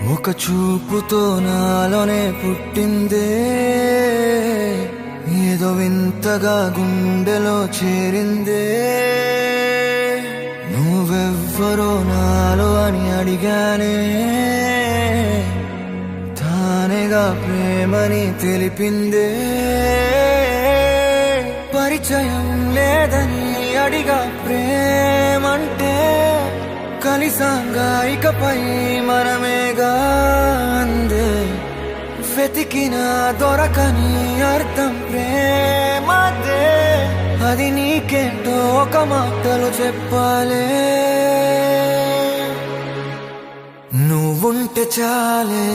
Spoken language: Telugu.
ఒక చూపుతో నాలోనే పుట్టిందే, ఏదో వింతగా గుండెలో చేరిందే. నువ్వెవ్వరో నాలో అని అడిగానే, తానేగా ప్రేమని తెలిపిందే. పరిచయం లేదని అడిగా ప్రేమంటే, కలిసాంగా ఇకపై మనమేగా అందే. వెతికిన దొరకని అర్థం ప్రేమదే, అది నీకేంటో ఒక మాటలు చెప్పాలే. నువ్వుంటే చాలే